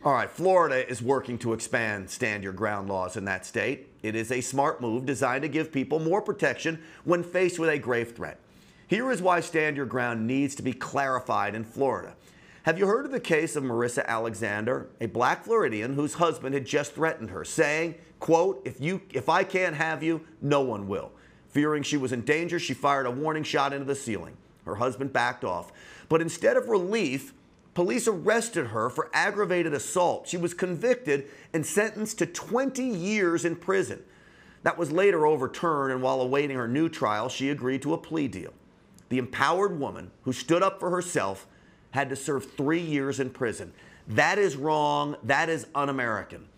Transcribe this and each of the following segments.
All right, Florida is working to expand stand your ground laws in that state. It is a smart move designed to give people more protection when faced with a grave threat. Here is why stand your ground needs to be clarified in Florida. Have you heard of the case of Marissa Alexander, a black Floridian whose husband had just threatened her, saying, quote, if I can't have you, no one will. Fearing she was in danger, she fired a warning shot into the ceiling. Her husband backed off. But instead of relief, police arrested her for aggravated assault. She was convicted and sentenced to 20 years in prison. That was later overturned, and while awaiting her new trial, she agreed to a plea deal. The empowered woman who stood up for herself had to serve 3 years in prison. That is wrong. That is un-American.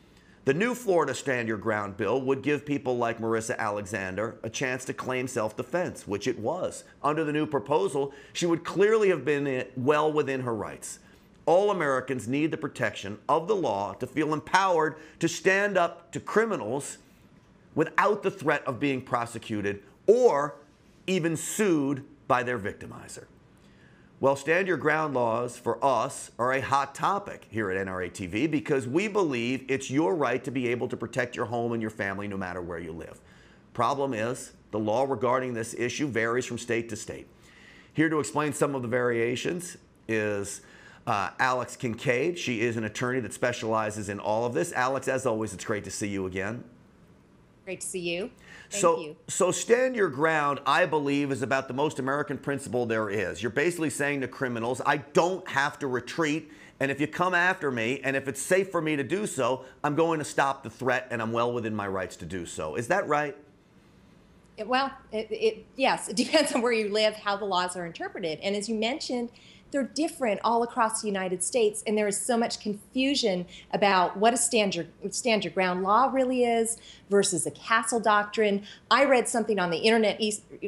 The new Florida Stand Your Ground bill would give people like Marissa Alexander a chance to claim self-defense, which it was. Under the new proposal, she would clearly have been well within her rights. All Americans need the protection of the law to feel empowered to stand up to criminals without the threat of being prosecuted or even sued by their victimizer. Well, stand your ground laws for us are a hot topic here at NRA TV because we believe it's your right to be able to protect your home and your family no matter where you live. Problem is, the law regarding this issue varies from state to state. Here to explain some of the variations is Alex Kincaid. She is an attorney that specializes in all of this. Alex, as always, it's great to see you again. Great to see you. Thank you. So stand your ground, I believe, is about the most American principle there is. You're basically saying to criminals, I don't have to retreat, and if you come after me, and if it's safe for me to do so, I'm going to stop the threat, and I'm well within my rights to do so. Is that right? Well, yes, it depends on where you live, how the laws are interpreted. And as you mentioned, they're different all across the United States, and there is so much confusion about what a stand your ground law really is versus a castle doctrine. I read something on the internet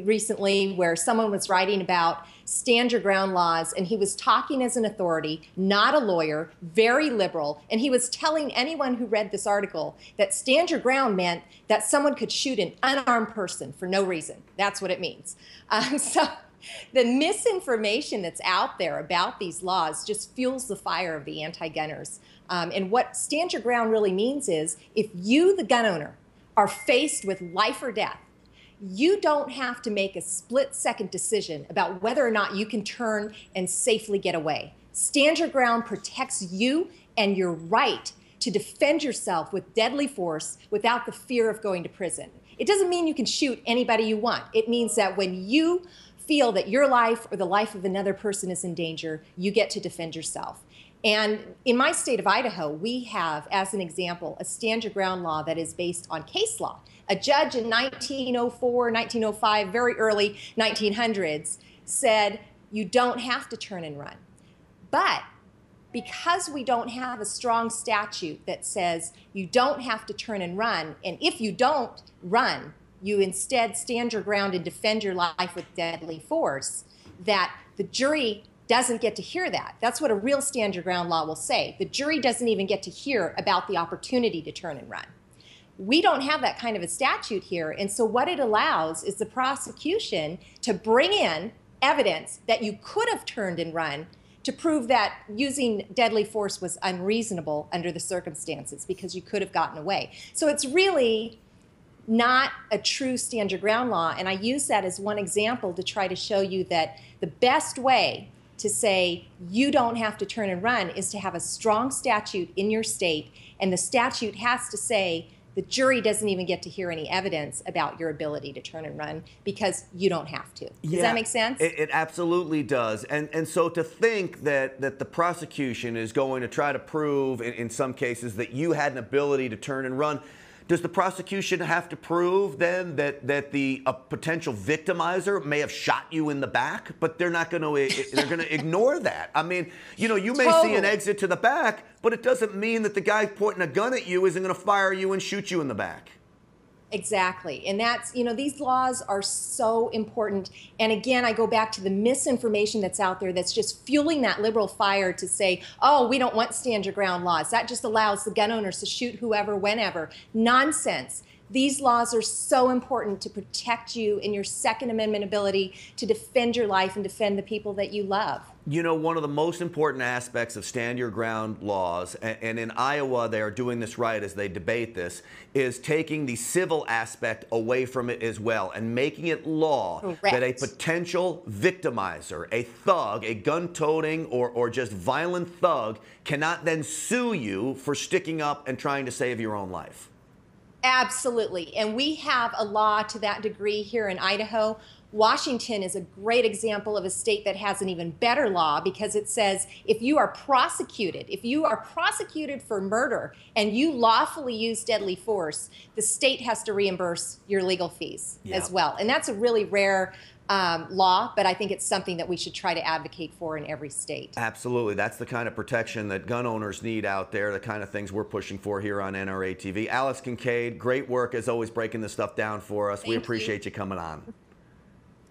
recently where someone was writing about stand your ground laws, and he was talking as an authority, not a lawyer, very liberal, and he was telling anyone who read this article that stand your ground meant that someone could shoot an unarmed person for no reason. That's what it means. So the misinformation that's out there about these laws just fuels the fire of the anti-gunners. And what stand your ground really means is if you, the gun owner, are faced with life or death, you don't have to make a split-second decision about whether or not you can turn and safely get away. Stand your ground protects you and your right to defend yourself with deadly force without the fear of going to prison. It doesn't mean you can shoot anybody you want. It means that when you feel that your life or the life of another person is in danger, you get to defend yourself. And in my state of Idaho, we have, as an example, a stand your ground law that is based on case law. A judge in 1904, 1905, very early 1900s, said you don't have to turn and run. But because we don't have a strong statute that says you don't have to turn and run, and if you don't run, you instead stand your ground and defend your life with deadly force, that the jury doesn't get to hear that. That's what a real stand your ground law will say. The jury doesn't even get to hear about the opportunity to turn and run. We don't have that kind of a statute here, and so what it allows is the prosecution to bring in evidence that you could have turned and run to prove that using deadly force was unreasonable under the circumstances because you could have gotten away. So it's really not a true stand your ground law, and I use that as one example to try to show you that the best way to say you don't have to turn and run is to have a strong statute in your state, and the statute has to say the jury doesn't even get to hear any evidence about your ability to turn and run because you don't have to. Does that make sense? It absolutely does. And so to think that the prosecution is going to try to prove in some cases that you had an ability to turn and run, does the prosecution have to prove then that the potential victimizer may have shot you in the back? But they're not going to. They're going to ignore that. I mean, you know, you may see an exit to the back, but it doesn't mean that the guy pointing a gun at you isn't going to fire you and shoot you in the back. Exactly. And that's, you know, these laws are so important. And again, I go back to the misinformation that's out there that's just fueling that liberal fire to say, oh, we don't want stand your ground laws. That just allows the gun owners to shoot whoever, whenever. Nonsense. These laws are so important to protect you in your Second Amendment ability to defend your life and defend the people that you love. You know, one of the most important aspects of stand your ground laws, and in Iowa they are doing this right as they debate this, is taking the civil aspect away from it as well and making it law Correct. that a potential victimizer, a thug, a gun-toting or just violent thug cannot then sue you for sticking up and trying to save your own life. Absolutely. And we have a law to that degree here in Idaho. Washington is a great example of a state that has an even better law, because it says if you are prosecuted for murder and you lawfully use deadly force, the state has to reimburse your legal fees as well. And that's a really rare law, but I think it's something that we should try to advocate for in every state. Absolutely. That's the kind of protection that gun owners need out there, the kind of things we're pushing for here on NRA TV. Alice Kincaid, great work as always breaking this stuff down for us. We appreciate you coming on.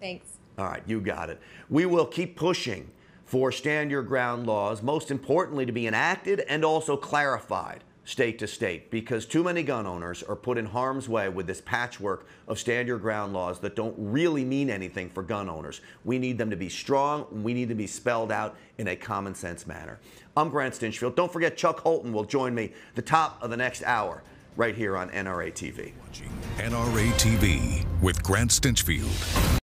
Thanks. All right, you got it. We will keep pushing for stand your ground laws, most importantly to be enacted and also clarified state to state, because too many gun owners are put in harm's way with this patchwork of stand your ground laws that don't really mean anything for gun owners. We need them to be strong. We need to be spelled out in a common sense manner. I'm Grant Stinchfield. Don't forget Chuck Holton will join me the top of the next hour right here on NRA TV. Watching NRA TV with Grant Stinchfield.